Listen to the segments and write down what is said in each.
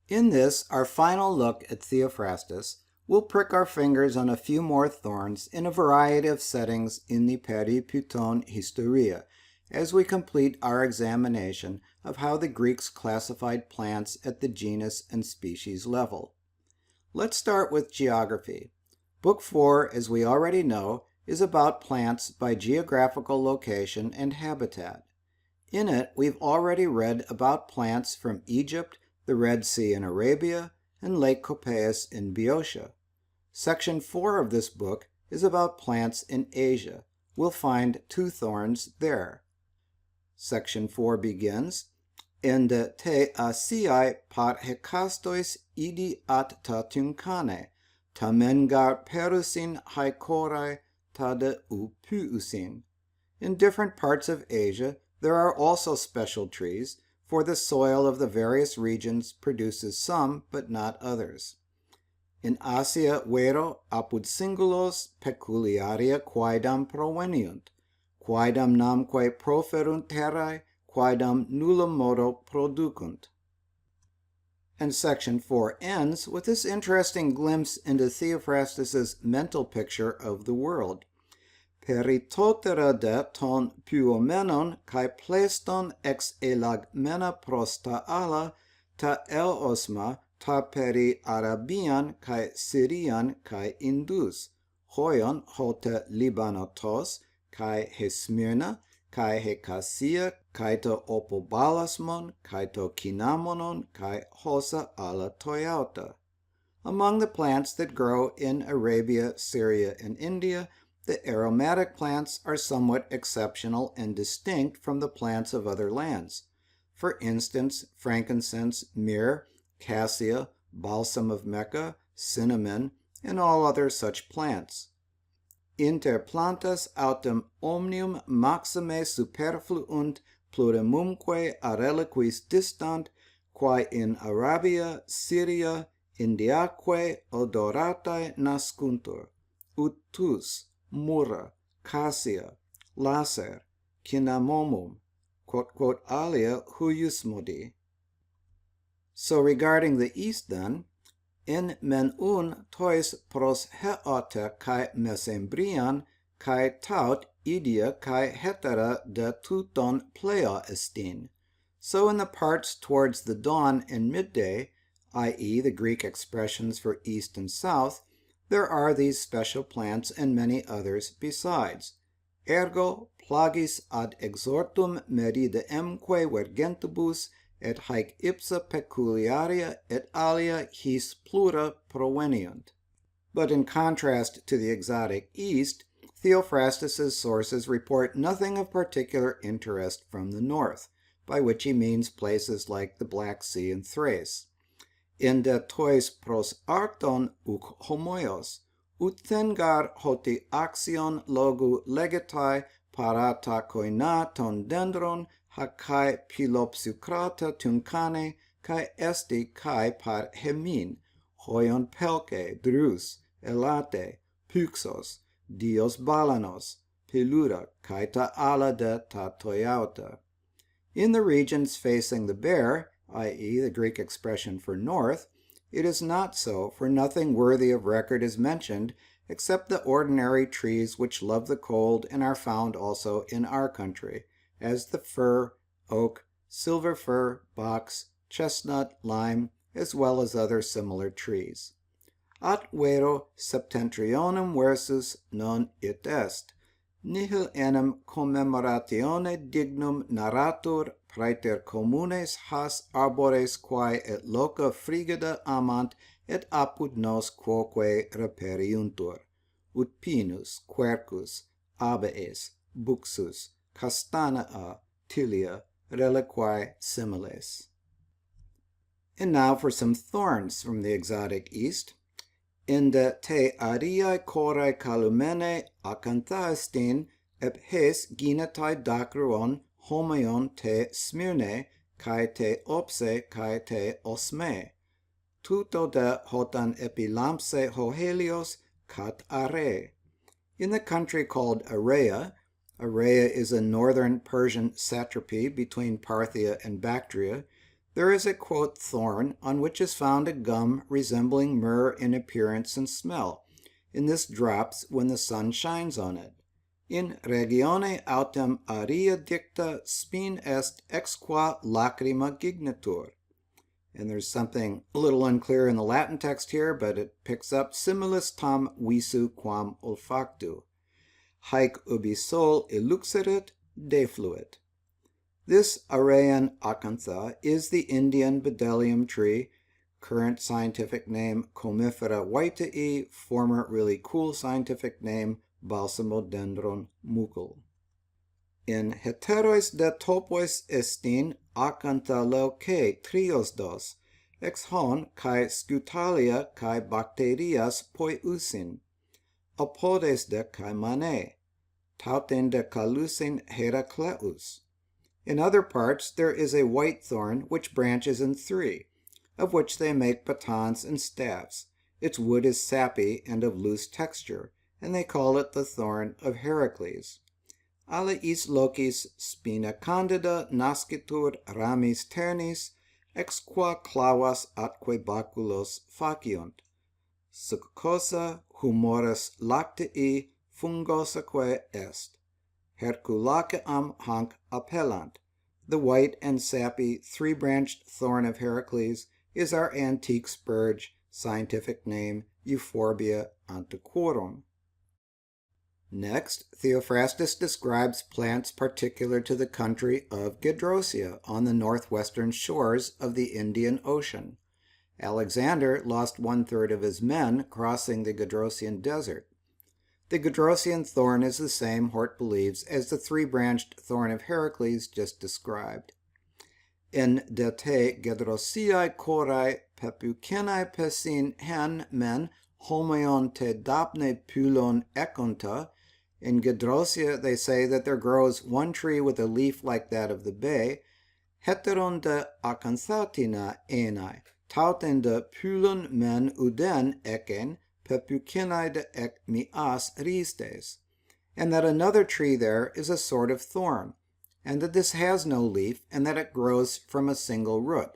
In this, our final look at Theophrastus, we'll prick our fingers on a few more thorns in a variety of settings in the Peripyton Historia, as we complete our examination of how the Greeks classified plants at the genus and species level. Let's start with geography. Book 4, as we already know, is about plants by geographical location and habitat. In it, we've already read about plants from Egypt, the Red Sea in Arabia, and Lake Copaeus in Boeotia. Section 4 of this book is about plants in Asia. We'll find 2 thorns there. Section 4 begins, Ende te asiae par hekastois idi at ta tynkane, ta mengar perusin haikorai ta de upuusin. In different parts of Asia, there are also special trees, for the soil of the various regions produces some, but not others. In Asia vero apud singulos peculiaria quaedam proveniunt, quaedam namque proferunt terrae, quaedam nullum modo producunt. And section 4 ends with this interesting glimpse into Theophrastus's mental picture of the world. Peritotera de ton puomenon kai pleston ex elagmena prosta ala ta eosma ta peri Arabian kai Syrian kai Indus, hoion hote Libanotos kai he Smyrna kai he Cassia kai to opobalasmon kai to kinamonon kai hosa ala toyauta. Among the plants that grow in Arabia, Syria, and India, the aromatic plants are somewhat exceptional and distinct from the plants of other lands. For instance, frankincense, myrrh, cassia, balsam of Mecca, cinnamon, and all other such plants. Inter plantas autem omnium maxime superfluunt plurimumque a reliquis distant, quae in Arabia, Syria, Indiaque odoratae nascuntur, ut tus, murra, cassia, lacer, cinnamomum, quod alia huiusmodi. So regarding the East then, in men un tois pros heota kai mesembrian kai taut idia kai hetera de tuton plea estin. So in the parts towards the dawn and midday, i.e. the Greek expressions for east and south, there are these special plants and many others besides. Ergo plagis ad exortum merideemque vergentibus et haec ipsa peculiaria et alia his plura proveniunt. But in contrast to the exotic East, Theophrastus's sources report nothing of particular interest from the north, by which he means places like the Black Sea and Thrace. Inde tois pros arcton uc homoios, ut thengar hoti axion logu legetae parata koina ton dendron hakai pilopsucrata tuncane kai esti kai par hemin, hoion pelke, drus, elate, puxos, dios balanos, pilura, kai ta ala de ta toyauta. In the regions facing the bear, i.e. the Greek expression for north, it is not so, for nothing worthy of record is mentioned except the ordinary trees which love the cold and are found also in our country, as the fir, oak, silver fir, box, chestnut, lime, as well as other similar trees. At vero septentrionum versus non it est, nihil enim commemoratione dignum narratur praeter communes has arbores quae et loca frigida amant et apud nos quoque reperiuntur, ut pinus, quercus, abaes, buxus, castanea, tilia, reliquae similes. And now for some thorns from the exotic East. Inde te ariae corae calumene ἀκανθάστην ep hes ginetae dacruon homion te Smyrne, kai te opse, kai te osme. Tuto de hotan epilampse hohelios cat are. In the country called Area, Area is a northern Persian satrapy between Parthia and Bactria, there is a, quote, thorn on which is found a gum resembling myrrh in appearance and smell, and this drops when the sun shines on it. In regione autem aria dicta spin est ex qua lacrima gignatur. And there's something a little unclear in the Latin text here, but it picks up similis tam visu quam olfactu. Haec ubi sol eluxerit, defluit. This Araean acantha is the Indian bdellium tree, current scientific name Comifera whitei, former really cool scientific name Balsamodendron mucul. In heterois de topos estin acantha leucae trios dos, ex hon cae scutalia cae bacterias poi usin, apodes de cae mane, tauten de calusin Heracleus. In other parts there is a white thorn which branches in 3, of which they make batons and staves. Its wood is sappy and of loose texture, and they call it the thorn of Heracles. Aliis locis spina candida nascitur ramis ternis, ex qua clavas atque baculos faciunt. Succosa humoris lactei fungosaque est. Herculaceam hanc appellant. The white and sappy 3-branched thorn of Heracles is our antique spurge, scientific name Euphorbia antiquorum. Next, Theophrastus describes plants particular to the country of Gedrosia on the northwestern shores of the Indian Ocean. Alexander lost 1/3 of his men crossing the Gedrosian desert. The Gedrosian thorn is the same, Hort believes, as the 3-branched thorn of Heracles just described. In de te Gedrosiae corae pepucenae pesin hen men homeon te dapne pulon econta. In Gedrosia they say that there grows one tree with a leaf like that of the bay, heteron de acanthatina enae, tauten de pulon men uden ecen, pepucenae de ec mias ristes, and that another tree there is a sort of thorn, and that this has no leaf, and that it grows from a single root.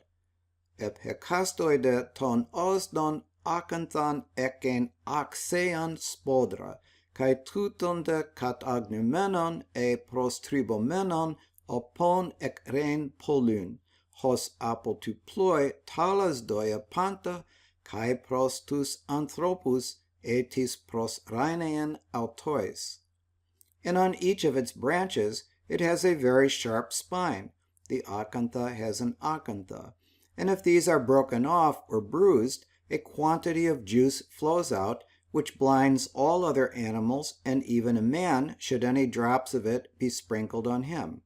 Ep hecastoi de ton osdon acanthan ecen axean spodra, cae tuton de catagnumenon e prostribomenon opon ec ren polun, hos apotuploi talas doia panta, cae prostus anthropus etis pros rhinaean autois. And on each of its branches it has a very sharp spine. The acantha has an acantha, and if these are broken off or bruised, a quantity of juice flows out, which blinds all other animals and even a man, should any drops of it be sprinkled on him.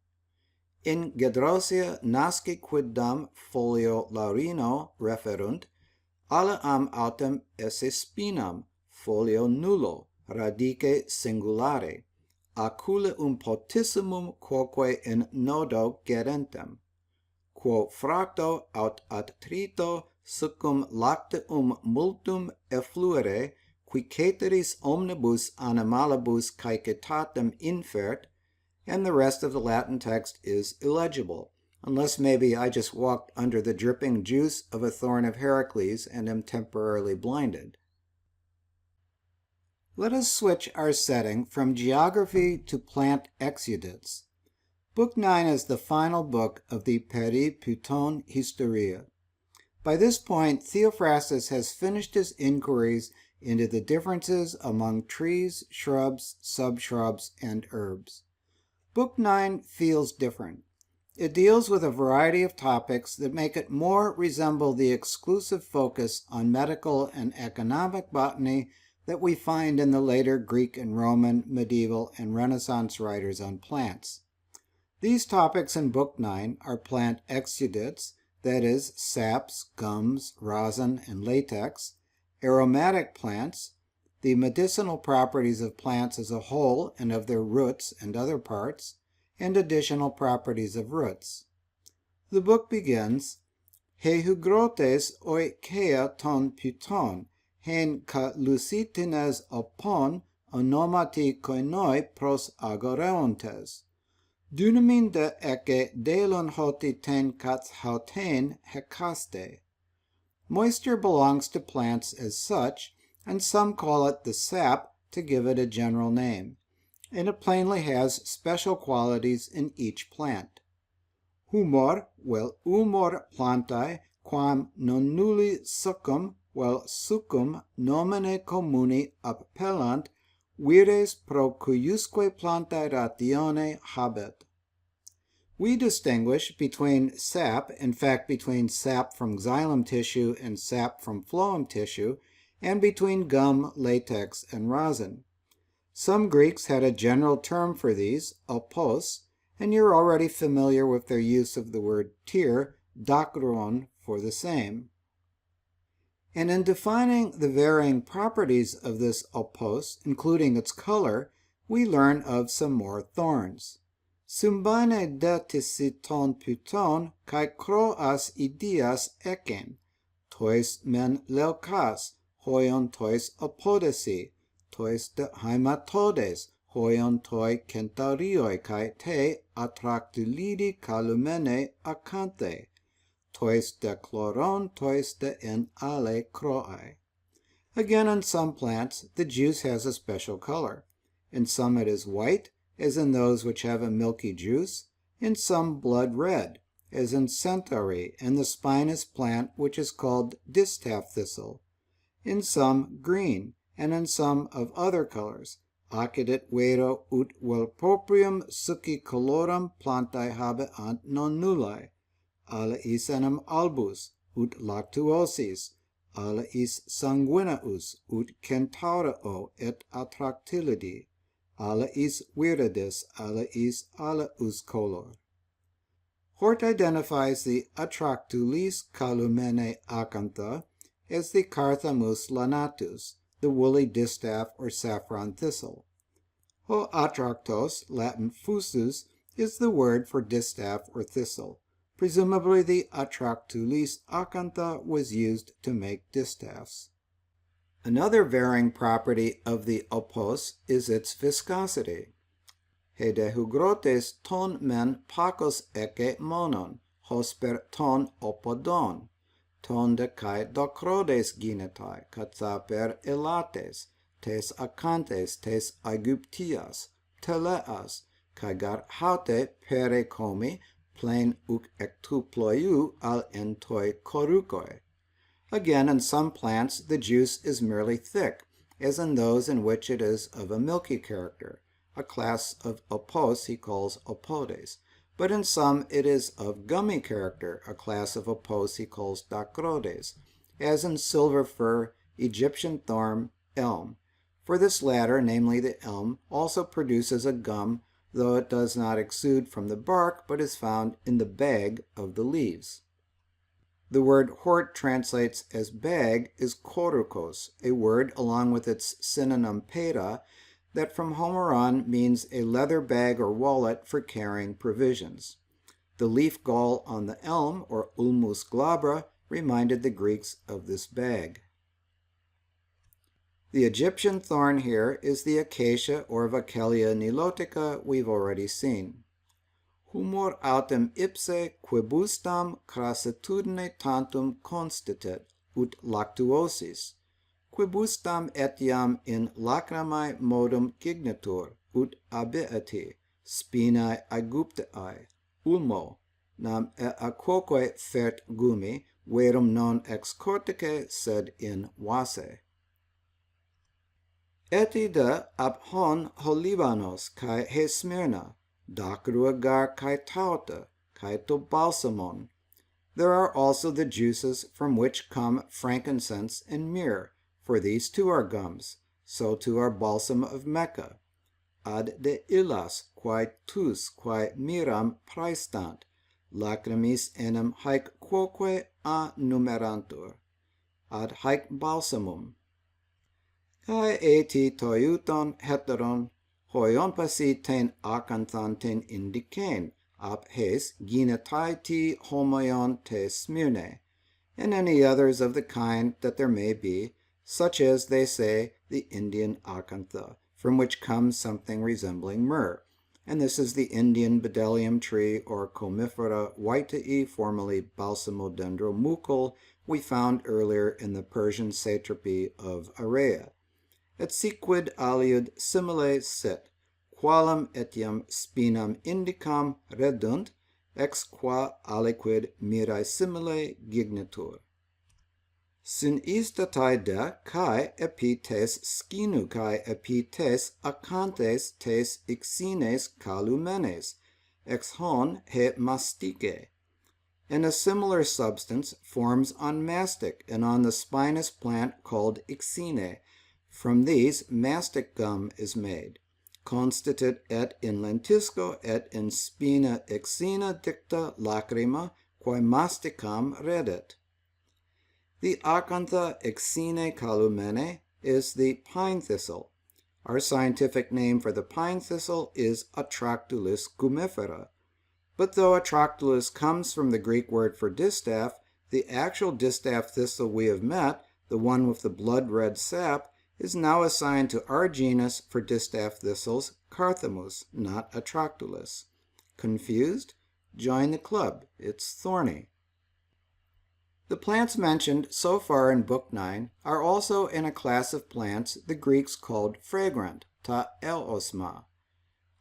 In Gedrosia nasce quidam folio laurino referunt, aliam autem esse spinam, folio nullo, radice singulare, aculeum potissimum quoque in nodo gerentem, quo fracto aut attrito succum lacteum multum effluere, qui ceteris omnibus animalibus caecitatem infert, and the rest of the Latin text is illegible, unless maybe I just walked under the dripping juice of a thorn of Heracles and am temporarily blinded. Let us switch our setting from geography to plant exegesis. Book IX is the final book of the Praefatio Historia. By this point, Theophrastus has finished his inquiries into the differences among trees, shrubs, subshrubs, and herbs. Book IX feels different. It deals with a variety of topics that make it more resemble the exclusive focus on medical and economic botany that we find in the later Greek and Roman, medieval, and Renaissance writers on plants. These topics in Book IX are plant exudates, that is, saps, gums, rosin, and latex, aromatic plants, the medicinal properties of plants as a whole and of their roots and other parts, and additional properties of roots. The book begins, He hugrotes oikea ton puton, hen ka lusitines opon onomati koinoi pros agoreontes. Dunamin de eke delon hoti ten kats hauten hekaste. Moisture belongs to plants as such, and some call it the sap to give it a general name, and it plainly has special qualities in each plant. Humor, vel humor plantae, quam non nulli succum, vel succum nomine communi appellant, vires pro cuiusque plantae ratione habet. We distinguish between sap, in fact between sap from xylem tissue and sap from phloem tissue, and between gum, latex, and rosin. Some Greeks had a general term for these, opós, and you're already familiar with their use of the word tyr, dakron, for the same. And in defining the varying properties of this opós, including its color, we learn of some more thorns. Sumbine detisi ton puton, kai kroas idias eken, tois men leukas, hoion tois opodesi, tois de haematodes, hoion toi kentaurioi kai te atractulidi calumene acanthe, tois de chloron, tois de en ale croae. Again, in some plants, the juice has a special color. In some it is white, as in those which have a milky juice, in some blood red, as in centaury and the spinous plant which is called distaff thistle, in some green, and in some of other colors, accidit vero ut vel proprium succi colorum plantae habeant non nullae, aleis enim albus, ut lactuosis, aleis sanguineus, ut centaureo et attractilidi, aleis viridis, aleis aleus color. Hort identifies the Atractulis calumene acantha as the Carthamus lanatus, the woolly distaff or saffron thistle. Ho attractos, Latin fusus, is the word for distaff or thistle. Presumably the Atractulis acantha was used to make distaffs. Another varying property of the opós is its viscosity. He dehugrotes ton men pacos ecce monon, hosper ton opodon, ton de kai docrodes ginetai, katsaper elates, tes acanthes, tes aegyptias, teleas, kai gar haute pere comi, plain uc ectuploiu al entoi corucoi. Again, in some plants, the juice is merely thick, as in those in which it is of a milky character, a class of opós he calls opodes, but in some it is of gummy character, a class of opós he calls dacrodes, as in silver fir, Egyptian thorn, elm. For this latter, namely the elm, also produces a gum, though it does not exude from the bark, but is found in the bag of the leaves. The word hort translates as bag is korukos, a word along with its synonym pera that from Homer on means a leather bag or wallet for carrying provisions. The leaf gall on the elm, or ulmus glabra, reminded the Greeks of this bag. The Egyptian thorn here is the acacia or Vachellia nilotica we've already seen. Humor autem ipse quibustam crassitudine tantum constitet, ut lactuosis, quibustam etiam in lacrymae modum gignatur, ut abieti, spinae aegyptiae, ulmo, nam aquoque fert gumi, verum non ex cortice, sed in vase. Eti de ab hon ho Libanos kai he Smyrna, dacrua gar kai tauta, kai to balsamon. There are also the juices from which come frankincense and myrrh, for these too are gums, so too are balsam of Mecca. Ad de illas, quae tus, quae miram praestant, lacrimis enim haec quoque a numerantur, ad haec balsamum. Cae eti toiuton heteron, hoion pasi ten acanthan ten indicen, ap hes ginetai homoion te Smyrne, and any others of the kind that there may be, such as, they say, the Indian acantha, from which comes something resembling myrrh, and this is the Indian bdellium tree or Comifera whitei, formerly Balsamodendron mucul, we found earlier in the Persian satrapy of Araya. Et siquid aliud simile sit, qualam etiam spinam indicam redunt, ex qua aliquid mirae simile gignitur. Sin istatai de kai epi tes skinu kai epi tes ἀκανθες tes ixines calumenes, ex hon he mastike. And a similar substance forms on mastic and on the spinous plant called ixine. From these mastic gum is made. Constitit et in lentisco et in spina ixina dicta lacrima, quae masticam redet. The ἀκανθα ixine calumene is the pine thistle. Our scientific name for the pine thistle is Atractulus gumifera. But though Atractulus comes from the Greek word for distaff, the actual distaff thistle we have met, the one with the blood-red sap, is now assigned to our genus for distaff thistles, Carthamus, not Atractulus. Confused? Join the club. It's thorny. The plants mentioned so far in Book IX are also in a class of plants the Greeks called fragrant, ta elosma.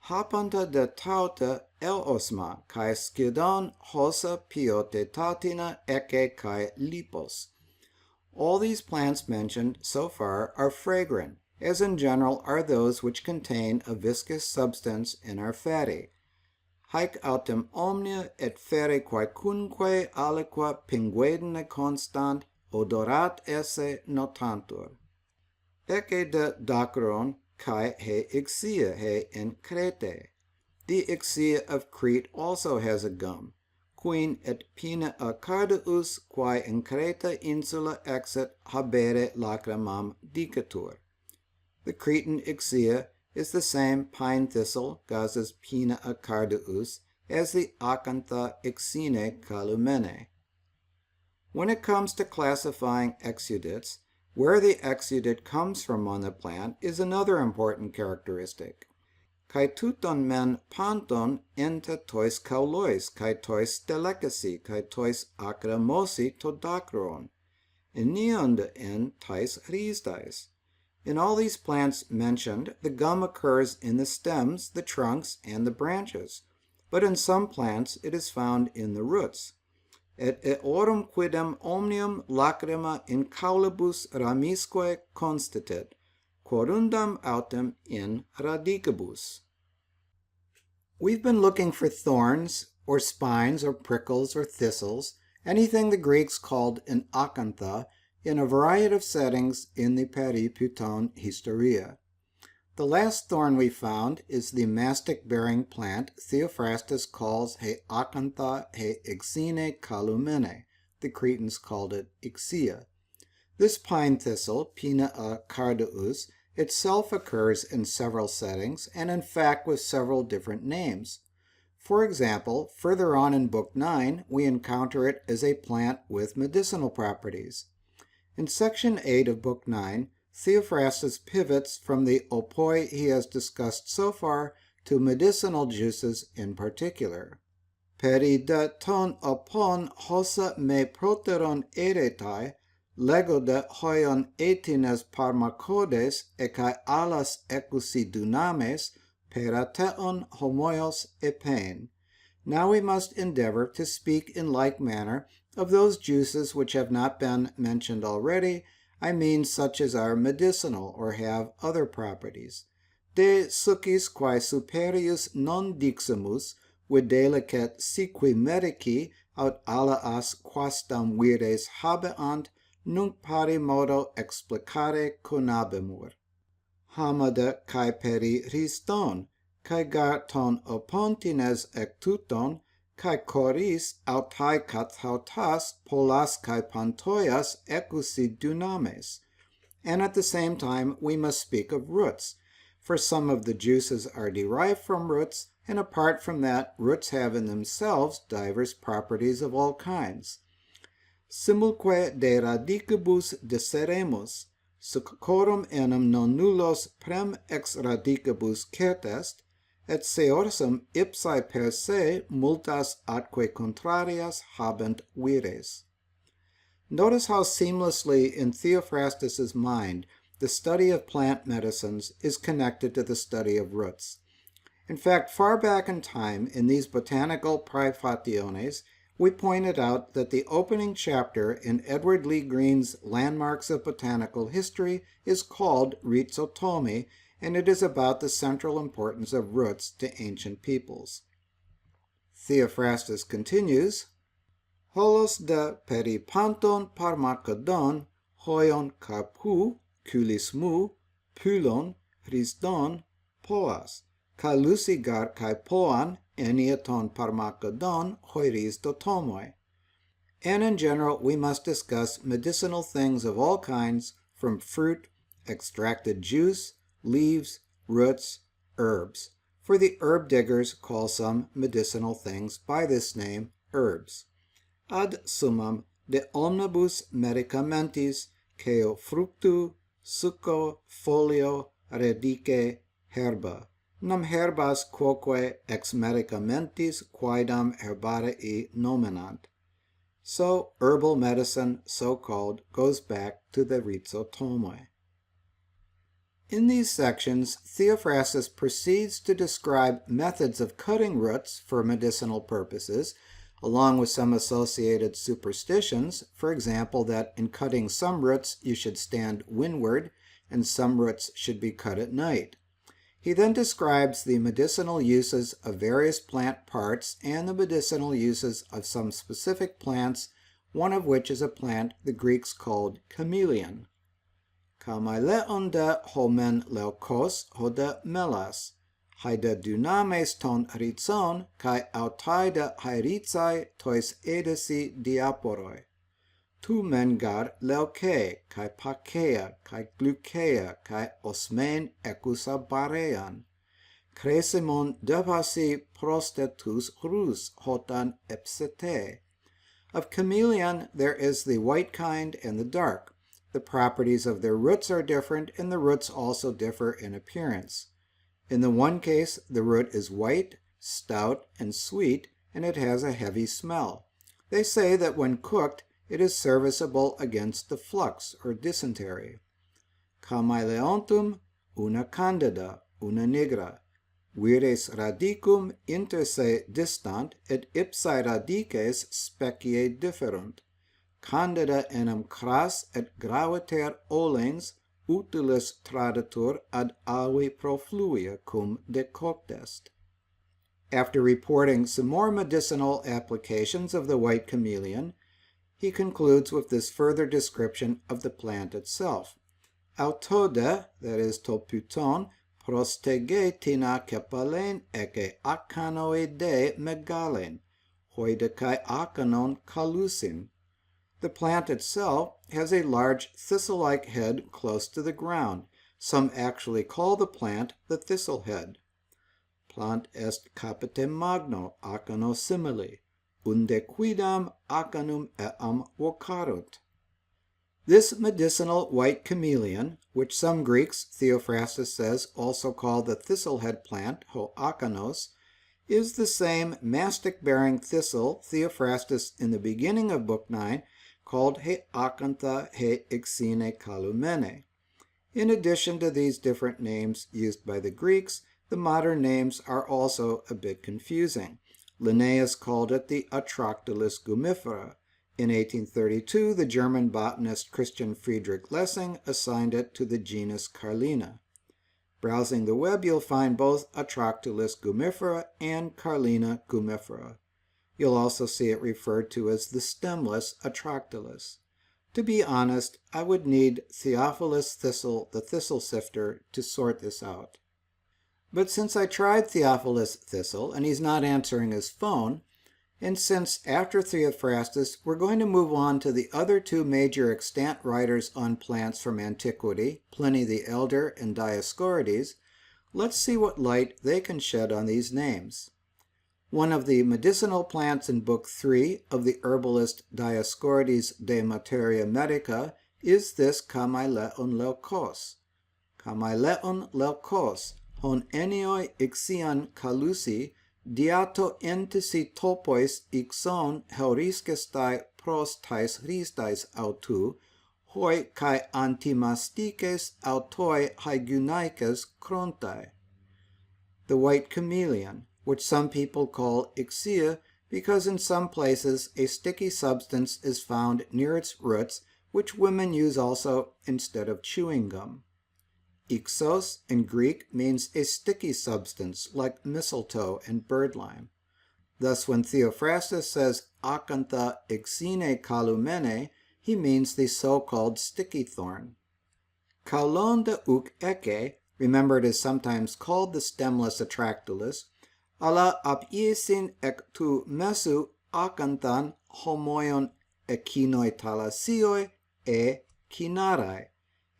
Hapanta de tauta elosma, kai skidon hosa piotetatina eke kai lipos. All these plants mentioned so far are fragrant, as in general are those which contain a viscous substance and are fatty. Haec autem omnia et fere quaecunque aliqua pinguedine constant odorat esse notantur. Ecce de Dacron kai he ixia he in Crete. The ixia of Crete also has a gum, quin et pina acardeus quae in Creta insula exit habere lacrimam dicatur. The Cretan ixia is the same pine thistle, Gaz's pina acardeus, as the ἀκανθα ixine calumene. When it comes to classifying exudates, where the exudate comes from on the plant is another important characteristic. Kai tuton men panton ente tois kaulois, kai tois delicacy, kai tois akramosi to dacron, eniunde en tais rhistais. In all these plants mentioned, the gum occurs in the stems, the trunks, and the branches, but in some plants it is found in the roots. Et eorum quidem omnium lacrima in caulibus ramisque constitit, quorundam autem in radicibus. We've been looking for thorns, or spines, or prickles, or thistles, anything the Greeks called an ἀκανθα, in a variety of settings in the Praefatio Historia. The last thorn we found is the mastic-bearing plant Theophrastus calls he ἀκανθα he ixine calumene. The Cretans called it ixia. This pine thistle, Pina acardeus, itself occurs in several settings and in fact with several different names. For example, further on in Book IX, we encounter it as a plant with medicinal properties. In section 8 of Book IX, Theophrastus pivots from the ὁποὶ he has discussed so far to medicinal juices in particular. Peri de ton ὁπών hosa me proteron eretai, lego de hoion etines pharmacώδεις ekai alas ecusi dunames, perateon homoios epein. Now we must endeavor to speak in like manner of those juices which have not been mentioned already, I mean such as are medicinal or have other properties. De succus quae superius non diximus, videlicet siqui medici aut alaas quasdam vires habeant, nunc pari modo explicare conabemur. Hamada cae peri riston, cae garton opontines ectuton, cae coris autai kathautas polas cae pantoias ecusi dunames. And at the same time we must speak of roots, for some of the juices are derived from roots, and apart from that, roots have in themselves divers properties of all kinds. Simulque de radicibus disseremus, succorum enim non nullos prem ex radicibus cert est, et seorsum ipsae per se multas atque contrarias habent vires. Notice how seamlessly in Theophrastus's mind the study of plant medicines is connected to the study of roots. In fact, far back in time, in these botanical praefationes, we pointed out that the opening chapter in Edward Lee Green's Landmarks of Botanical History is called Rhizotomy, and it is about the central importance of roots to ancient peoples. Theophrastus continues, Holos de peripanton parmarkadon, hoion karpou, kulismu, pulon, hrisdon, poas, kai lusigar kai poan, eniaton parmarkadon, hoiris dotomoi. And in general, we must discuss medicinal things of all kinds, from fruit, extracted juice, leaves, roots, herbs. For the herb diggers call some medicinal things by this name, herbs. Ad summum de omnibus medicamentis, ceo fructu, succo, folio, radice, herba. Nam herbas quoque ex medicamentis quaedam herbarii nominant. So herbal medicine, so called, goes back to the Rhizotomoi. In these sections, Theophrastus proceeds to describe methods of cutting roots for medicinal purposes, along with some associated superstitions, for example that in cutting some roots you should stand windward, and some roots should be cut at night. He then describes the medicinal uses of various plant parts and the medicinal uses of some specific plants, one of which is a plant the Greeks called chameleon. Kamaileon de homen leukos hode melas, haide dynames ton rhizon, kai autaide hairitsai tois edesi diaporoi. Tu mengar leuke, kai pakea, kai glucea, kai osmen ecusa barean. Cresimon devasi prostetus rus hotan epsete. Of chameleon there is the white kind and the dark. The properties of their roots are different, and the roots also differ in appearance. In the one case, the root is white, stout, and sweet, and it has a heavy smell. They say that when cooked, it is serviceable against the flux or dysentery. Chameleontum una candida, una nigra. Vires radicum inter se distant, et ipsae radices specie differunt. Candida enim cras et graviter olens utilis traditur ad alvi profluia cum decoctest. After reporting some more medicinal applications of the white chameleon, he concludes with this further description of the plant itself. Autode, that is to puton, prostege tina kepalen eke acanoide megalen, hoide kai acanon calusin. The plant itself has a large thistle-like head close to the ground. Some actually call the plant the thistlehead. Plant est capite magno acano simile, unde quidam acanum eam vocarunt. This medicinal white chameleon, which some Greeks, Theophrastus says, also call the thistlehead plant, ho acanos, is the same mastic-bearing thistle Theophrastus in the beginning of Book IX called he acantha he ixine calumene. In addition to these different names used by the Greeks, the modern names are also a bit confusing. Linnaeus called it the Atractylus gumifera. In 1832, the German botanist Christian Friedrich Lessing assigned it to the genus Carlina. Browsing the web, you'll find both Atractylus gumifera and Carlina gumifera. You'll also see it referred to as the stemless Atractylus. To be honest, I would need Theophilus Thistle, the thistle sifter, to sort this out. But since I tried Theophilus Thistle, and he's not answering his phone, and since after Theophrastus we're going to move on to the other two major extant writers on plants from antiquity, Pliny the Elder and Dioscorides, let's see what light they can shed on these names. One of the medicinal plants in Book III of the herbalist Dioscorides de Materia Medica is this Kamaileon leukos. Kamaileon leukos, hon enioi ixian calusi, diato entisi topois ixon heuriscestai pros tais ristais autu, hoi kai antimastices autoi hygienices chrontai. The white chameleon, which some people call ixia because in some places a sticky substance is found near its roots, which women use also instead of chewing gum. Ixos in Greek means a sticky substance like mistletoe and birdlime. Thus when Theophrastus says ἀκανθα ixine calumene, he means the so-called sticky thorn. Kaulon de uk eke, remember it is sometimes called the stemless atractylus, ala apiesin ek tu mesu ἀκανθαν homoion ekinoi talasioi e kinarai.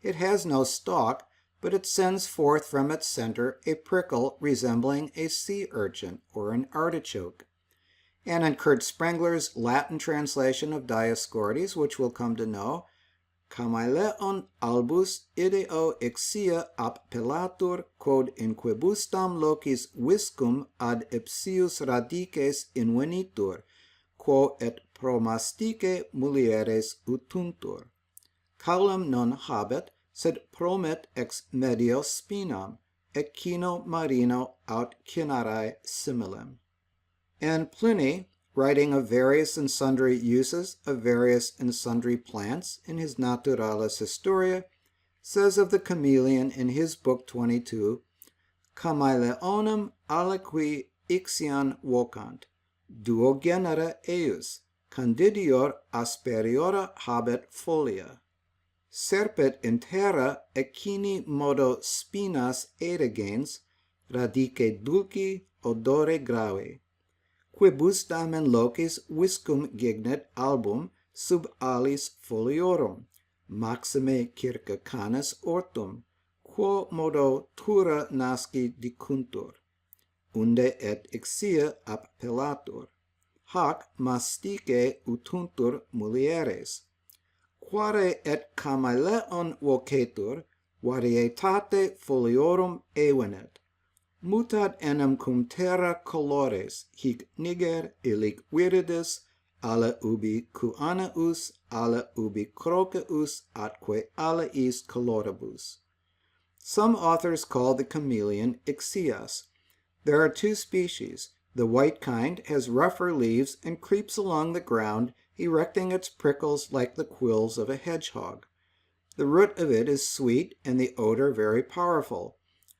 It has no stalk, but it sends forth from its center a prickle resembling a sea urchin or an artichoke. And in Kurt Sprengler's Latin translation of Dioscorides, which we'll come to know, Camaileon albus ideo ixia ap pelatur quod inquibustam locis viscum ad ipsius radices invenitur, quo et promastice mulieres utuntur. Caulum non habet, sed promet ex medio spinam, ecino marino aut cinerae similem. And Pliny, writing of various and sundry uses of various and sundry plants in his Naturalis Historia, says of the chameleon in his book 22, Chameleonum aliqui ixian vocant, duo genera eius, candidior asperiora habet folia. Serpet in terra ecini modo spinas edegens, radice dulci odore grave. Quibustam in locis viscum gignet album sub alis foliorum, maxime circa canis ortum, quo modo tura nasci dicuntur, unde et ixia appellatur, hac mastice utuntur mulieres. Quare et chameleon vocetur, varietate foliorum evenet, mutat enim cum terra colores, hic niger illic viridis, ala ubi cuaneus, ala ubi croceus, atque alaeis coloribus. Some authors call the chameleon ixias. There are two species. The white kind has rougher leaves and creeps along the ground, erecting its prickles like the quills of a hedgehog. The root of it is sweet and the odor very powerful.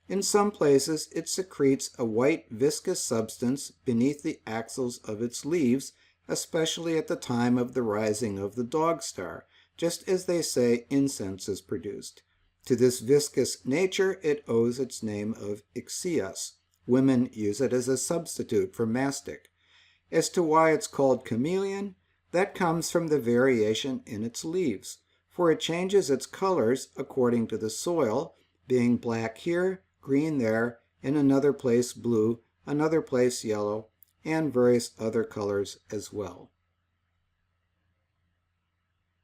In some places it secretes a white viscous substance beneath the axils of its leaves, especially at the time of the rising of the dog star, just as they say incense is produced. To this viscous nature it owes its name of ixias. Women use it as a substitute for mastic. As to why it's called chameleon, that comes from the variation in its leaves, for it changes its colors according to the soil, being black here, green there, in another place blue, another place yellow, and various other colors as well.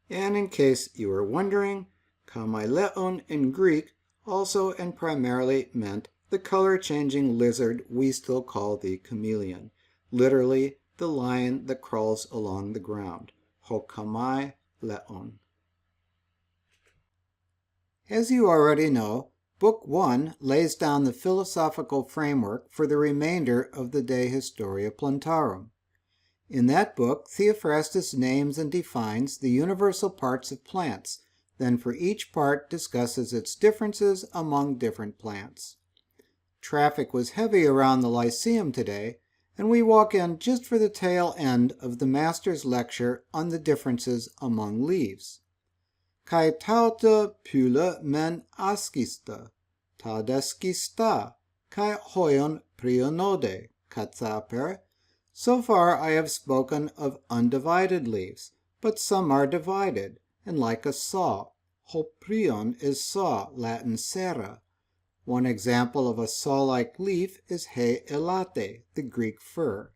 And in case you were wondering, chameleon in Greek also and primarily meant the color-changing lizard we still call the chameleon, literally the lion that crawls along the ground, ho chamai leon. As you already know, Book I lays down the philosophical framework for the remainder of the De Historia Plantarum. In that book, Theophrastus names and defines the universal parts of plants, then for each part discusses its differences among different plants. Traffic was heavy around the Lyceum today, and we walk in just for the tail end of the master's lecture on the differences among leaves. Kai tauta pula men ascista, ta descista, kai hoion prionode, kathaper. So far I have spoken of undivided leaves, but some are divided, and like a saw. Hoprion is saw, Latin serra. One example of a saw-like leaf is he elate, the Greek fir.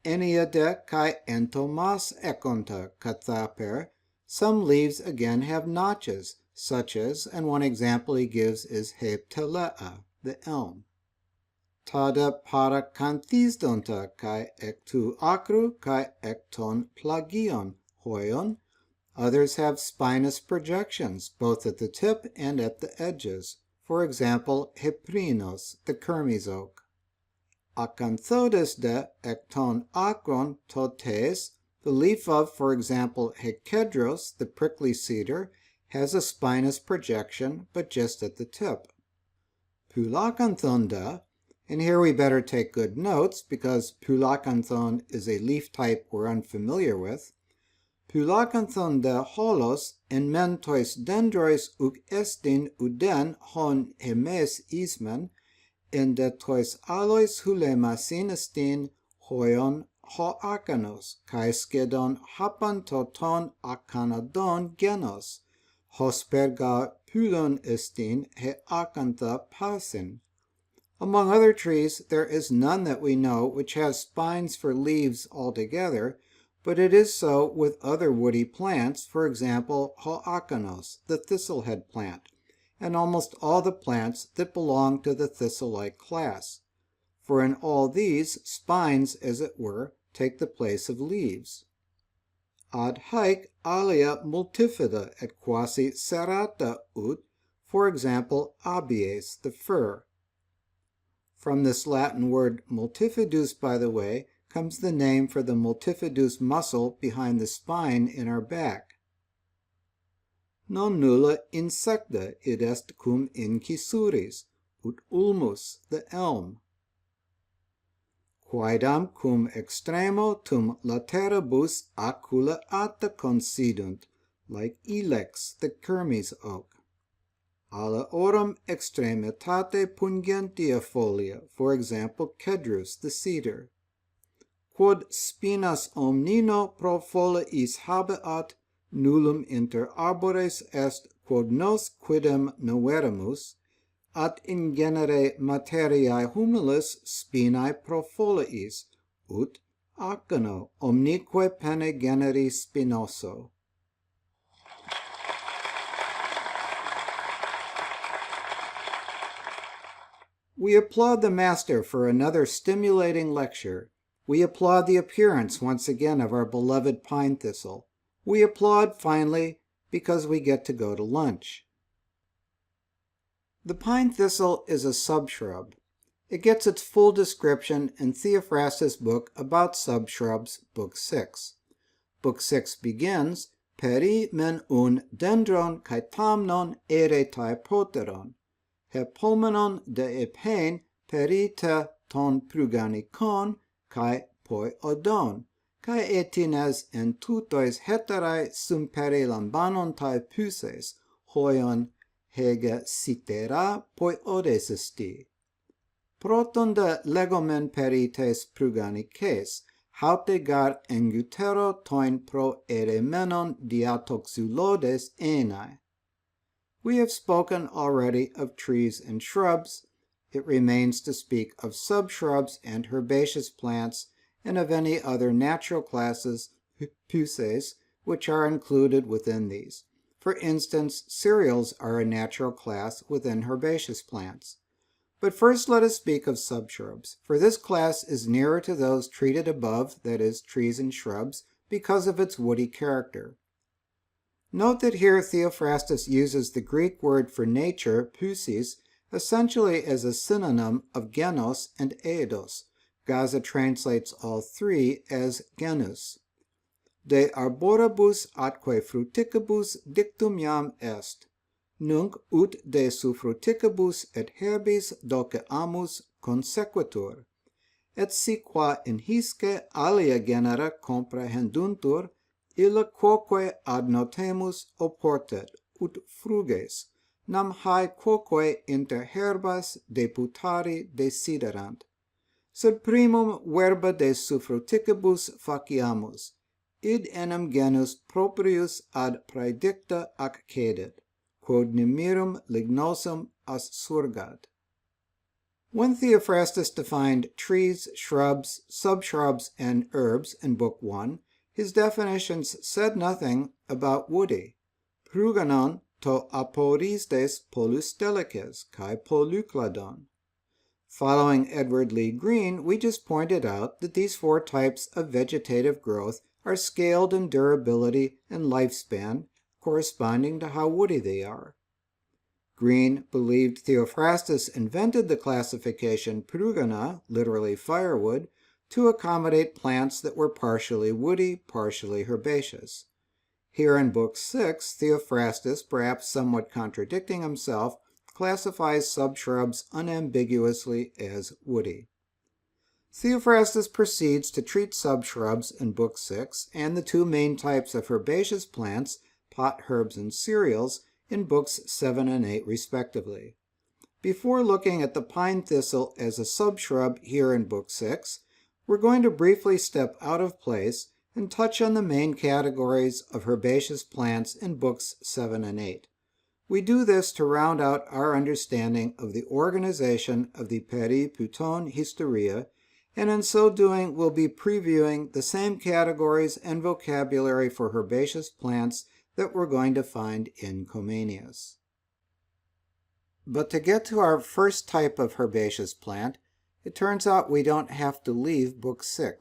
Eniade kai entomas ekonta kathaper. Some leaves again have notches, such as, and one example he gives is he ptelea, the elm. Tada parakanthisdonta kai ektu acru kai ekton plagion hoion. Others have spinous projections, both at the tip and at the edges. For example, heprinos, the Kermes oak. Ἀκανθώδες de ekton acron totes, the leaf of, for example, hekedros, the prickly cedar, has a spinous projection, but just at the tip. Pulacanthon de, and here we better take good notes because pulacanthon is a leaf type we're unfamiliar with. Pulacanthon de holos en mentois dendrois uk estin uden hon hemes ismen, en de tois alois hulemasin estin hoion ho akanos, kai skedon hapan toton akanadon genos, hosperga pulon estin he acantha pasin. Among other trees, there is none that we know which has spines for leaves altogether, but it is so with other woody plants, for example, hoakanos, the thistlehead plant, and almost all the plants that belong to the thistle-like class. For in all these, spines, as it were, take the place of leaves. Ad haec alia multifida et quasi serrata ut, for example, abies, the fir. From this Latin word multifidus, by the way, comes the name for the multifidus muscle behind the spine in our back. Non nulla insecta id est cum incisuris, ut ulmus, the elm. Quaedam cum extremo tum lateribus acula atta considunt, like ilex, the Kermes oak. Alla orum extremitate pungentia folia, for example, cedrus, the cedar. Quod spinas omnino pro foliis habeat, nullum inter arbores est quod nos quidem noveramus, at in genere materiae humilis spinae pro foliis, ut acano omnique pene generi spinoso. We applaud the master for another stimulating lecture. We applaud the appearance once again of our beloved pine thistle. We applaud, finally, because we get to go to lunch. The pine thistle is a subshrub. It gets its full description in Theophrastus' book about subshrubs, Book VI. Book VI begins, Peri men un dendron kai tamnon eretai proteron, hepomenon de epen perite ton pruganicon kai poi odon, kai etines en tutois heterae sum peri lambanon tai psei, hoion hege citera poi odes esti. Proton de legomen perites pruganices, haute gar engutero toin pro eremenon diatoxulodes enae. We have spoken already of trees and shrubs. It remains to speak of subshrubs and herbaceous plants and of any other natural classes, psei, which are included within these. For instance, cereals are a natural class within herbaceous plants. But first let us speak of subshrubs, for this class is nearer to those treated above, that is, trees and shrubs, because of its woody character. Note that here Theophrastus uses the Greek word for nature, psei, essentially as a synonym of genos and eidos. Gaza translates all three as genus. De arboribus atque fruticibus dictum iam est, nunc ut de suffruticibus et herbis doceamus consequatur, et si qua in hisce alia genera comprehenduntur, illa quoque ad notemus oportet, ut fruges, nam hae quoque inter herbas deputari desiderant. Sed primum verba de suffruticibus faciamus, id enim genus proprius ad praedicta accedit, quod nimirum lignosum assurgat. When Theophrastus defined trees, shrubs, subshrubs, and herbs in Book I, his definitions said nothing about woody. Früganon to aporistes polustelices kai polucladon. Following Edward Lee Green, we just pointed out that these 4 types of vegetative growth are scaled in durability and lifespan, corresponding to how woody they are. Green believed Theophrastus invented the classification frύγανα, literally firewood, to accommodate plants that were partially woody, partially herbaceous. Here in Book VI, Theophrastus, perhaps somewhat contradicting himself, classifies subshrubs unambiguously as woody. Theophrastus proceeds to treat subshrubs in Book VI and the 2 main types of herbaceous plants, pot herbs and cereals, in Books VII and VIII respectively. Before looking at the pine thistle as a subshrub here in Book VI, we're going to briefly step out of place and touch on the main categories of herbaceous plants in Books VII and VIII. We do this to round out our understanding of the organization of the Praefatio Historia, and in so doing we'll be previewing the same categories and vocabulary for herbaceous plants that we're going to find in Comenius. But to get to our first type of herbaceous plant, it turns out we don't have to leave Book VI.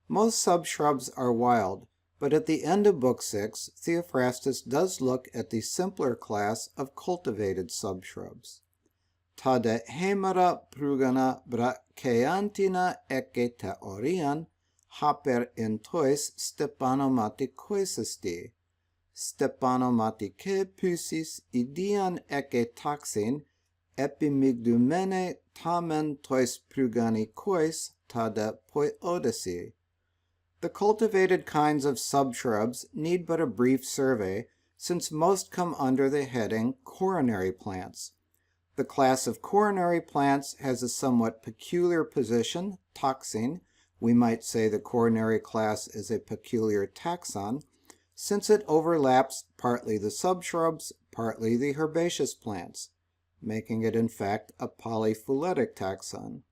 Most subshrubs are wild, but at the end of Book VI, Theophrastus does look at the simpler class of cultivated subshrubs. Ta de hemera frύγανα brachyantina eke theorian haper entois stefanomatikoisisti. Stefanomatike physis idian eke taxin epimigdumene tamen tois frύγανικοis ta de ποιώδη. The cultivated kinds of subshrubs need but a brief survey, since most come under the heading coronary plants. The class of coronary plants has a somewhat peculiar position, taxin. We might say the coronary class is a peculiar taxon, since it overlaps partly the subshrubs, partly the herbaceous plants, making it in fact a polyphyletic taxon.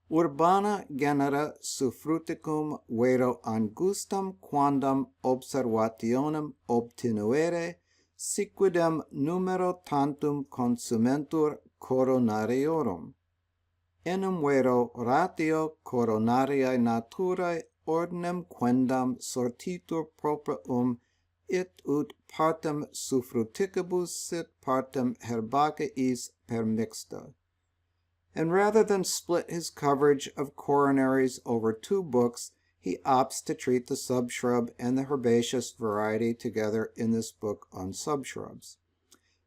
Urbana genera suffruticum vero angustam quandam observationem obtinuere, siquidem numero tantum consumentur coronariorum. Enim vero ratio coronariae naturae ordinem quendam sortitur proprium it ut partem suffruticibus sit partem herbaceis permixta. And rather than split his coverage of coronaries over 2 books, he opts to treat the subshrub and the herbaceous variety together in this book on subshrubs.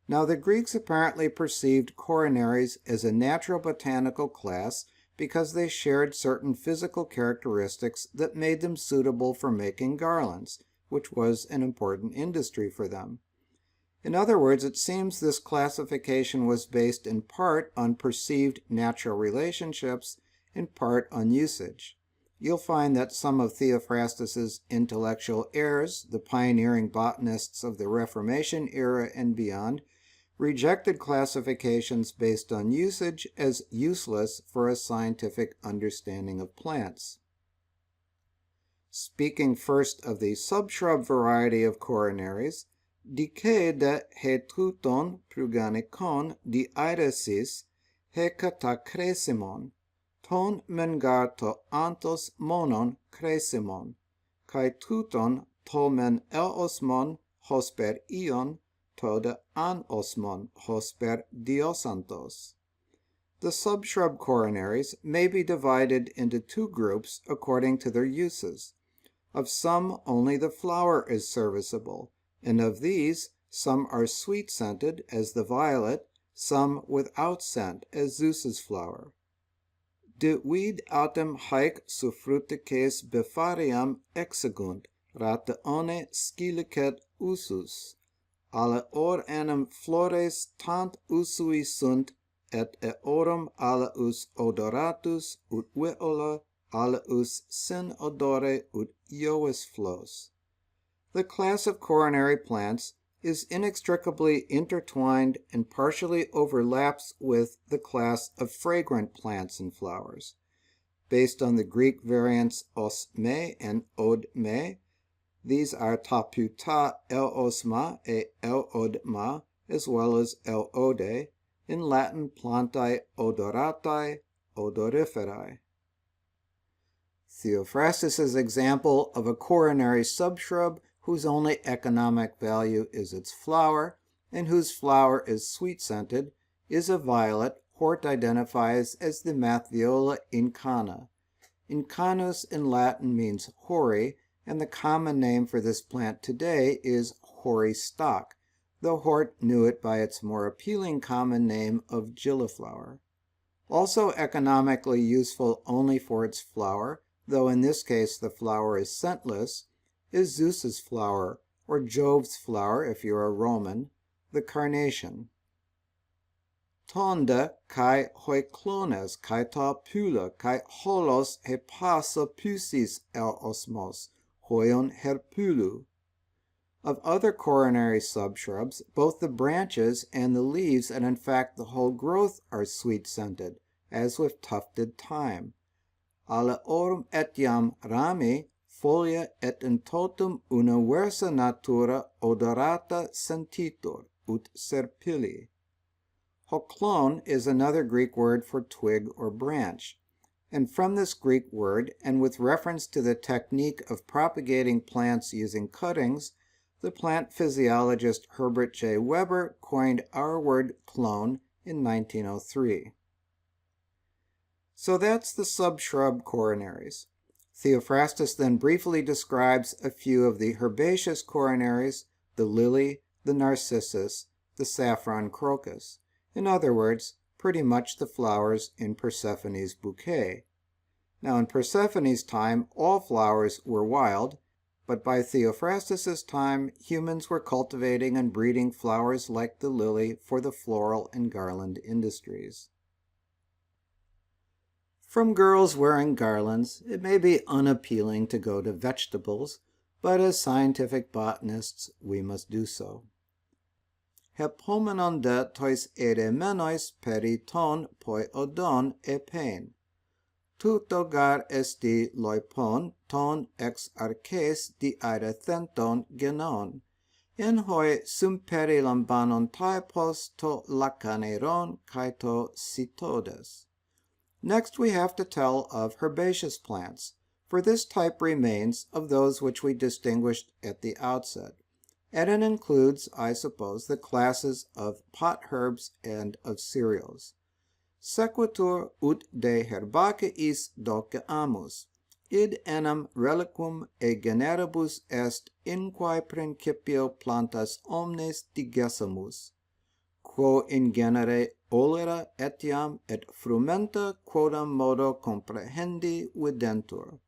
Now, the Greeks apparently perceived coronaries as a natural botanical class because they shared certain physical characteristics that made them suitable for making garlands, which was an important industry for them. In other words, it seems this classification was based in part on perceived natural relationships, in part on usage. You'll find that some of Theophrastus's intellectual heirs, the pioneering botanists of the Reformation era and beyond, rejected classifications based on usage as useless for a scientific understanding of plants. Speaking first of the subshrub variety of coronaries, Dice de he tuton frύγανικον di airesis he kata cresimon, ton mengar to antos monon cresimon, kai tuton to men eosmon hosper ion, to de anosmon hosper diosantos. The subshrub coronaries may be divided into 2 groups according to their uses. Of some, only the flower is serviceable, and of these, some are sweet-scented, as the violet, some without scent, as Zeus's flower. De vid autem haec suffrutices befariam exegunt, rataone scilicet usus. Alle or enim flores tant usui sunt, et eorum alaus odoratus ut viola, alaus sin odore ut iovis flos. The class of coronary plants is inextricably intertwined and partially overlaps with the class of fragrant plants and flowers. Based on the Greek variants os me and od me, these are ta puta el osma e el odma, as well as el ode, in Latin plantae odoratae, odoriferae. Theophrastus's example of a coronary subshrub whose only economic value is its flower, and whose flower is sweet-scented, is a violet Hort identifies as the Matthiola incana. Incanus in Latin means hoary, and the common name for this plant today is hoary stock, though Hort knew it by its more appealing common name of gilliflower. Also economically useful only for its flower, though in this case the flower is scentless, is Zeus's flower, or Jove's flower if you're a Roman, the carnation. Tonde kai hoi clones kai ta pula kai holos he pasa pusis el osmos, hoion herpulu. Of other coronary subshrubs, both the branches and the leaves, and in fact the whole growth, are sweet-scented, as with tufted thyme. Aleorum etiam rami folia et in totum una versa natura odorata sentitur, ut serpili. Hoklon is another Greek word for twig or branch, and from this Greek word, and with reference to the technique of propagating plants using cuttings, the plant physiologist Herbert J. Weber coined our word clone in 1903. So that's the subshrub coronaries. Theophrastus then briefly describes a few of the herbaceous coronaries, the lily, the narcissus, the saffron crocus. In other words, pretty much the flowers in Persephone's bouquet. Now in Persephone's time, all flowers were wild, but by Theophrastus's time, humans were cultivating and breeding flowers like the lily for the floral and garland industries. From girls wearing garlands, it may be unappealing to go to vegetables, but as scientific botanists, we must do so. Hepomenon de tois eremenois periton poi odon epein. Tuto gar esti loipon ton ex arches di aerethenton genon. En hoi sumperi lambanon typos to lacaneron kai to citodes. Next we have to tell of herbaceous plants, for this type remains of those which we distinguished at the outset, and it includes, I suppose, the classes of pot herbs and of cereals. Sequitur ut de herbaceis doceamus, id enim reliquum e generibus est in quae principio plantas omnes digessamus, quo in genere olera etiam et frumenta quodam modo comprehendi videntur.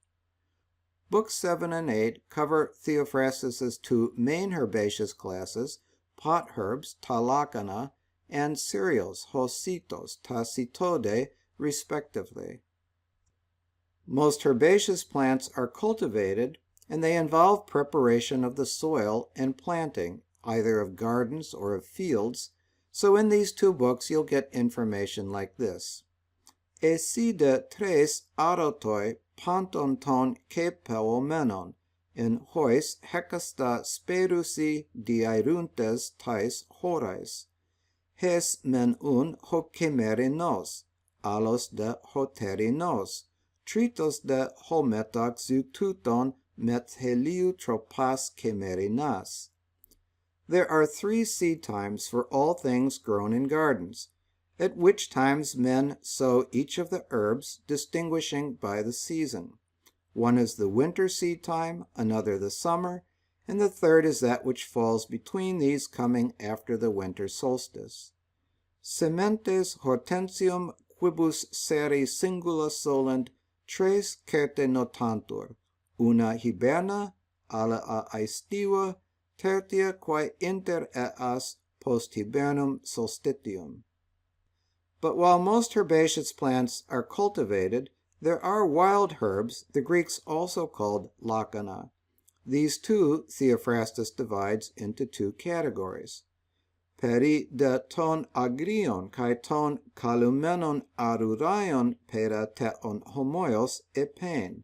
Books 7 and 8 cover Theophrastus's two main herbaceous classes, pot herbs, ta lacana, and cereals, hositos, ta citode, respectively. Most herbaceous plants are cultivated, and they involve preparation of the soil and planting, either of gardens or of fields, so in these two books you'll get information like this. Eside tres arotoi panton ton kepeomenon, in hois hecasta sperusi diaeruntes tais horais. Hes men un hocemerinos, alos de hoterinos, tritos de hometaxututon met heliu tropas kemerinas. There are 3 seed times for all things grown in gardens, at which times men sow each of the herbs, distinguishing by the season. One is the winter seed time, another the summer, and the third is that which falls between these, coming after the winter solstice. Sementes hortensium quibus seri singula solent tres certe notantur, una hiberna, alia aestiva, tertia quae inter eas post hibernum solstitium. But while most herbaceous plants are cultivated, there are wild herbs, the Greeks also called lacana. These too Theophrastus divides into 2 categories. Peri de ton agrion kai ton calumenon aruraion pera teon homoios epein.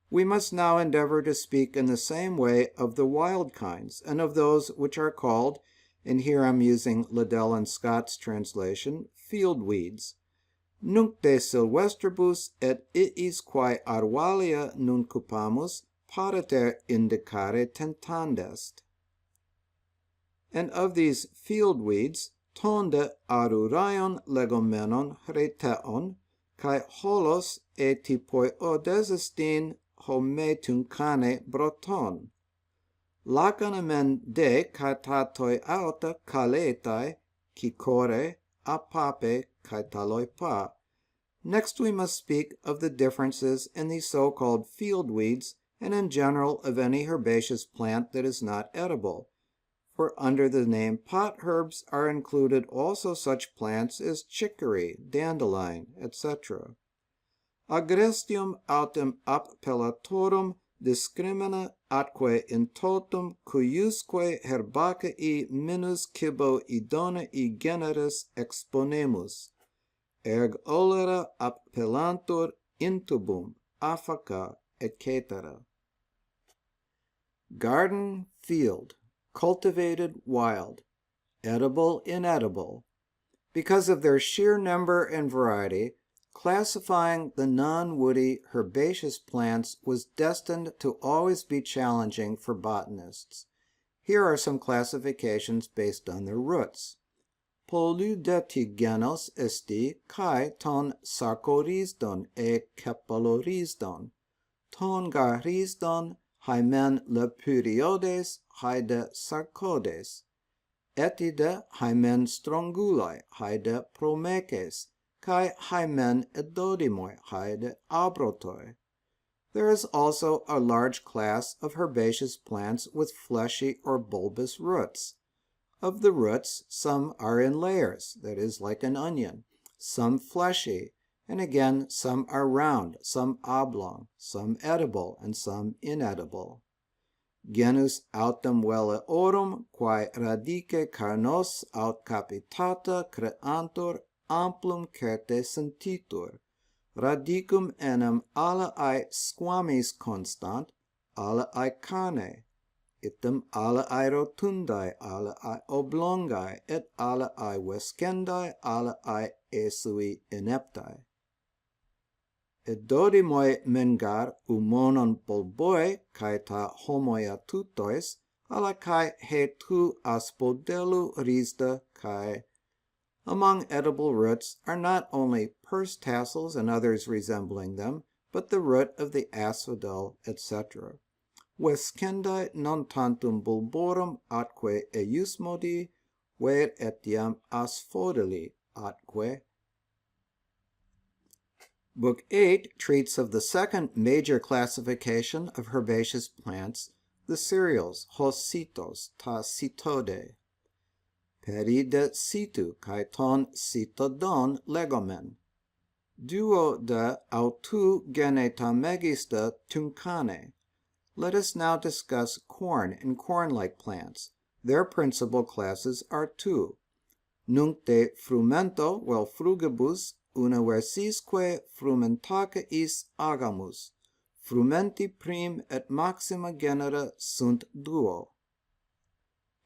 We must now endeavor to speak in the same way of the wild kinds, and of those which are called, and here I'm using Liddell and Scott's translation, field weeds. Nunc de silvestribus et iis quae arvalia nuncupamus pariter indicare tentandest. And of these field weeds, tonde aruraion legomenon hreteon, kai holos etipoiodesestin hometuncane broton. Lacanamen de katatoi auta kaletai, kikore, apape, kaitaloipa. Next we must speak of the differences in the so-called field weeds and in general of any herbaceous plant that is not edible. For under the name pot herbs are included also such plants as chicory, dandelion, etc. Agrestium autem appellatorum discrimina atque in totum cuiusque herbaceae minus cibo idonei generis exponemus, erg olera appellantur intubum, affaca, etc. Garden, field. Cultivated, wild, edible, inedible. Because of their sheer number and variety, classifying the non-woody herbaceous plants was destined to always be challenging for botanists. Here are some classifications based on their roots. Polydetigenos esti kai ton sarcorisdon e kepalorisdon, ton garisdon hymen lepyriodes haide sarcodes, etide hymen strongulae haide promeces, kai hymen edodimoi haide abrotoi. There is also a large class of herbaceous plants with fleshy or bulbous roots. Of the roots, some are in layers, that is, like an onion, some fleshy, and again some are round, some oblong, some edible, and some inedible. Genus autem veleorum, quae radice carnos aut capitata creantur, amplum certe sentitur. Radicum enim alae squamis constant, alae carne, item alae rotundae, alae oblongae, et alae vescendae, alae esui ineptae. Edodimoi mengar umonon bulboi, cae ta homoia tutois, alae he tu aspodelu risda, cae. Among edible roots are not only purse tassels and others resembling them, but the root of the asphodel, etc. Vescendae non tantum bulborum atque eiusmodi, ver etiam asphodeli atque. Book VIII treats of the second major classification of herbaceous plants, the cereals, hositos, ta sitode. Peride situ kai ton sitodon legomen. Duo de autu geneta megista tuncane. Let us now discuss corn and corn-like plants. Their principal classes are two. Nunc de frumento vel frugibus universisque frumentaceis agamus. Frumenti prim et maxima genera sunt duo.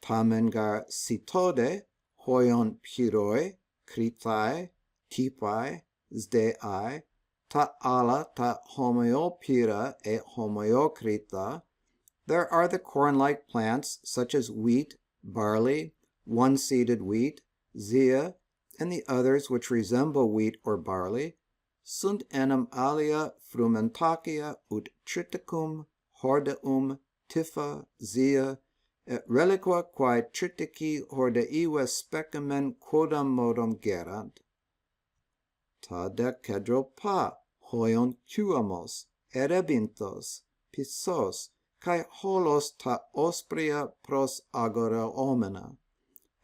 Tamen gar sitode, hoion pyroi, critae, tipae, sdeae, ta ala ta homoiopyra e homoiocrita. There are the corn-like plants such as wheat, barley, one-seeded wheat, zea, and the others which resemble wheat or barley. Sunt enim alia frumentacia ut triticum, hordeum, typha, zea, et reliqua quae tritici hordeive specimen quodam modum gerant. Ta de cedro pa, hoion cuamos, erebinthos, pissos, cae holos ta ospria pros agora omena.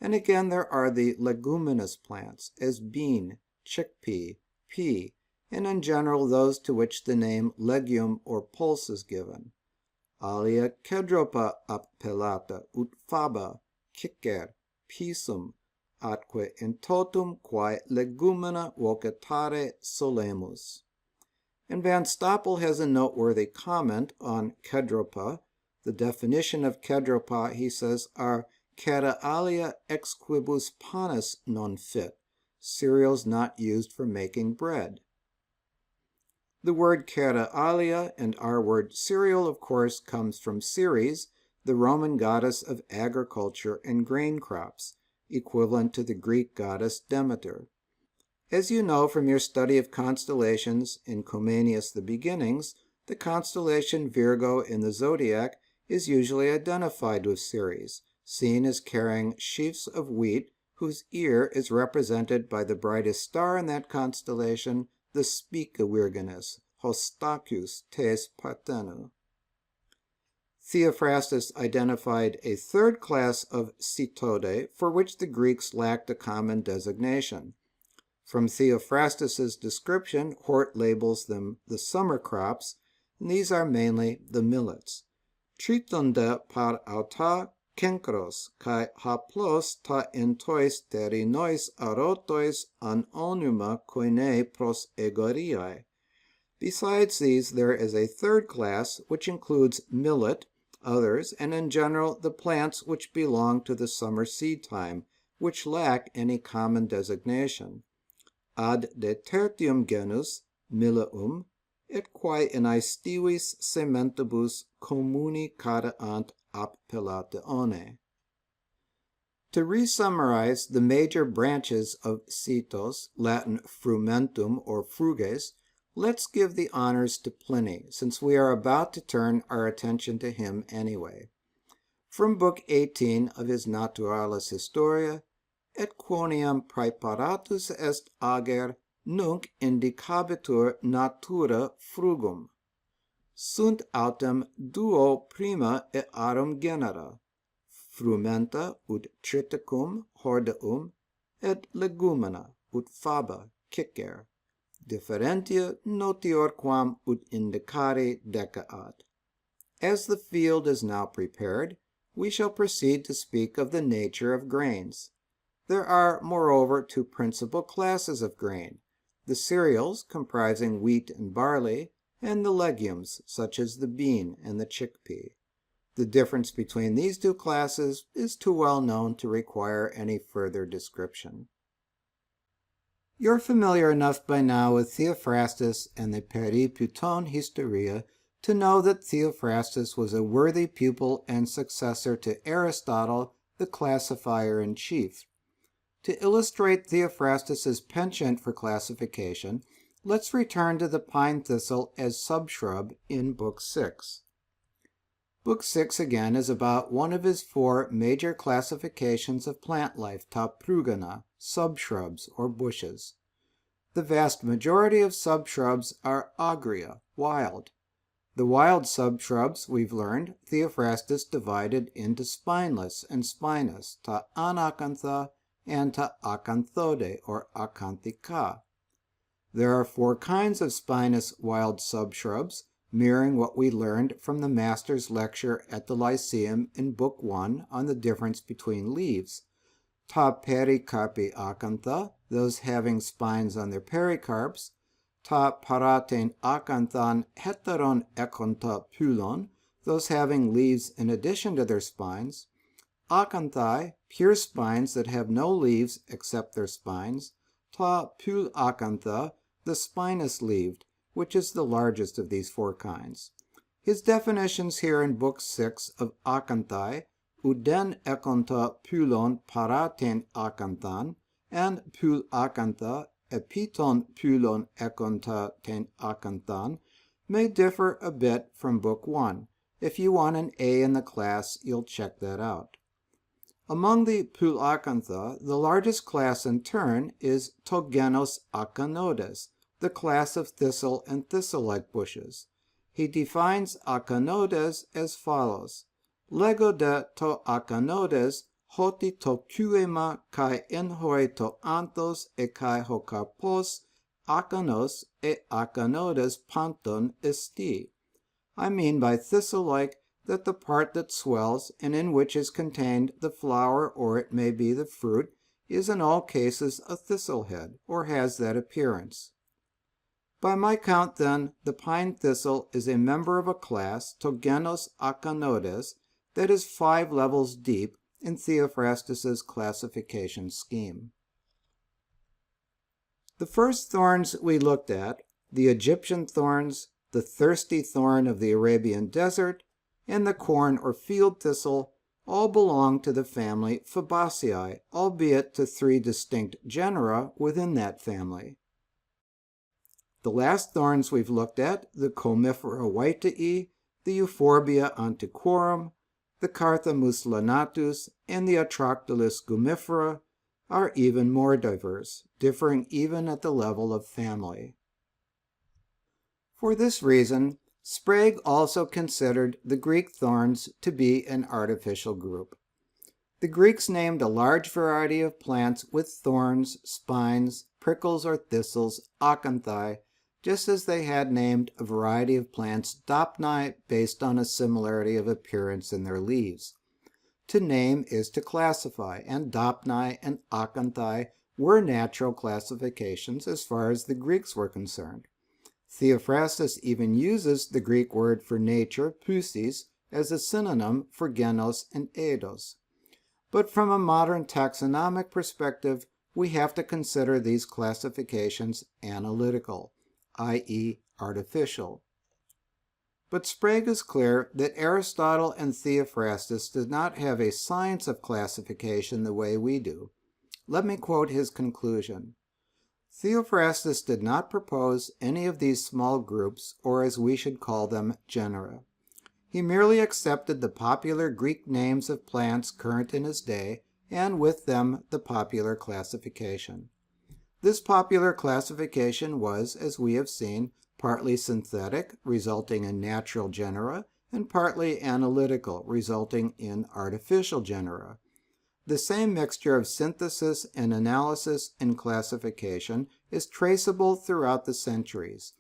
And again there are the leguminous plants, as bean, chickpea, pea, and in general those to which the name legume or pulse is given. Alia cedropa appellata ut faba, cicer, pisum, atque in totum quae legumina vocatare solemus. And Van Stoppel has a noteworthy comment on cedropa. The definition of cedropa, he says, are cata alia ex quibus panis non fit, cereals not used for making bread. The word cata alia and our word cereal, of course, comes from Ceres, the Roman goddess of agriculture and grain crops, equivalent to the Greek goddess Demeter. As you know from your study of constellations in Comenius the Beginnings, the constellation Virgo in the zodiac is usually identified with Ceres, seen as carrying sheaves of wheat, whose ear is represented by the brightest star in that constellation, the spica-virginis, hostacus tes partenu. Theophrastus identified a third class of Cetode for which the Greeks lacked a common designation. From Theophrastus's description, Hort labels them the summer crops, and these are mainly the millets. Tritonde par auta kenkros, kai haplos ta entois terinois arotois an onuma koine pros egoriae. Besides these, there is a third class, which includes millet, others, and in general the plants which belong to the summer seed time, which lack any common designation. Ad de tertium genus, milleum, et quae in aestivis sementibus communi cadeant appellatione. To re-summarize the major branches of cetos, Latin frumentum or fruges, let's give the honors to Pliny, since we are about to turn our attention to him anyway. From Book 18 of his Naturalis Historia, et quoniam praeparatus est ager, nunc indicabitur natura frugum. Sunt autem duo prima et arum genera, frumenta ut triticum hordeum, et legumina ut faba cicer. Differentia notior quam ut indicare decaat. As the field is now prepared, we shall proceed to speak of the nature of grains. There are, moreover, two principal classes of grain, the cereals, comprising wheat and barley, and the legumes, such as the bean and the chickpea. The difference between these two classes is too well known to require any further description. You're familiar enough by now with Theophrastus and the Praefatio Historia to know that Theophrastus was a worthy pupil and successor to Aristotle, the classifier-in-chief. To illustrate Theophrastus's penchant for classification, let's return to the pine thistle as subshrub in Book VI. Book VI again is about one of his four major classifications of plant life, frύγανα, subshrubs or bushes. The vast majority of subshrubs are agria, wild. The wild subshrubs, we've learned, Theophrastus divided into spineless and spinous, ἀκανθά and ἀκανθode or ἀκανθικά. There are four kinds of spinous wild subshrubs, mirroring what we learned from the Master's lecture at the Lyceum in Book I on the difference between leaves. Ta pericarpi ἀκανθά, those having spines on their pericarps. Ta paraten ἀκανθάν heteron ekonta pulon, those having leaves in addition to their spines. Ἀκανθάe, pure spines that have no leaves except their spines. Ta pul ἀκανθά, the spinous-leaved, which is the largest of these four kinds. His definitions here in Book VI of ἀκανθάe, ουδέν ekonta pulon paraten ἀκανθάν, and pul ἀκανθά epiton pulon ekonta ten ἀκανθάν, may differ a bit from Book I. If you want an A in the class, you'll check that out. Among the pulacantha, the largest class in turn is to genus ἀκανθώδες, the class of thistle and thistle-like bushes. He defines ἀκανθώδες as follows: Lego de to ἀκανθώδες, hoti to kyema kai enhoi to anthos e kai ho karpos, ἀκανθός e ἀκανθώδες panton esti. I mean by thistle-like that the part that swells and in which is contained the flower, or it may be the fruit, is in all cases a thistlehead, or has that appearance. By my count, then, the pine thistle is a member of a class, to genus ἀκανθώδες, that is 5 levels deep, in Theophrastus's classification scheme. The first thorns we looked at, the Egyptian thorns, the thirsty thorn of the Arabian desert, and the corn or field thistle, all belong to the family Fabaceae, albeit to 3 distinct genera within that family. The last thorns we've looked at, the Comifera whitei, the Euphorbia antiquorum, the Carthamus lanatus, and the Atroctylus gumifera, are even more diverse, differing even at the level of family. For this reason, Sprague also considered the Greek thorns to be an artificial group. The Greeks named a large variety of plants with thorns, spines, prickles, or thistles ἀκανθάe, just as they had named a variety of plants dopni based on a similarity of appearance in their leaves. To name is to classify, and dopni and ἀκανθάe were natural classifications as far as the Greeks were concerned. Theophrastus even uses the Greek word for nature, psei, as a synonym for genos and eidos. But from a modern taxonomic perspective, we have to consider these classifications analytical, i.e. artificial. But Sprague is clear that Aristotle and Theophrastus did not have a science of classification the way we do. Let me quote his conclusion. Theophrastus did not propose any of these small groups, or as we should call them, genera. He merely accepted the popular Greek names of plants current in his day, and with them the popular classification. This popular classification was, as we have seen, partly synthetic, resulting in natural genera, and partly analytical, resulting in artificial genera. The same mixture of synthesis and analysis in classification is traceable throughout the centuries.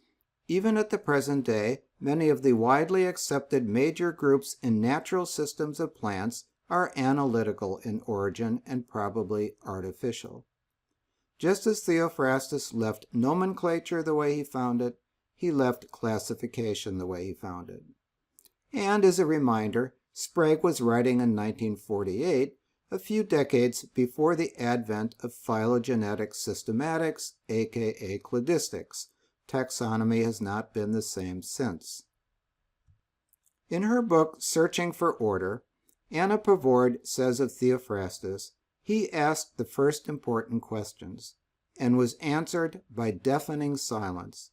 Even at the present day, many of the widely accepted major groups in natural systems of plants are analytical in origin and probably artificial. Just as Theophrastus left nomenclature the way he found it, he left classification the way he found it. And as a reminder, Sprague was writing in 1948, a few decades before the advent of phylogenetic systematics, aka cladistics. Taxonomy has not been the same since. In her book Searching for Order, Anna Pavord says of Theophrastus, he asked the first important questions, and was answered by deafening silence.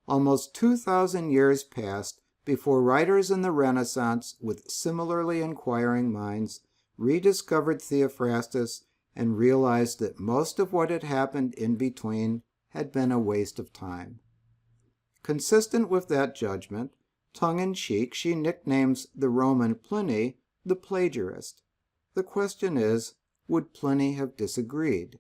Almost 2,000 years passed before writers in the Renaissance with similarly inquiring minds rediscovered Theophrastus and realized that most of what had happened in between had been a waste of time. Consistent with that judgment, tongue-in-cheek, she nicknames the Roman Pliny the plagiarist. The question is, would Pliny have disagreed?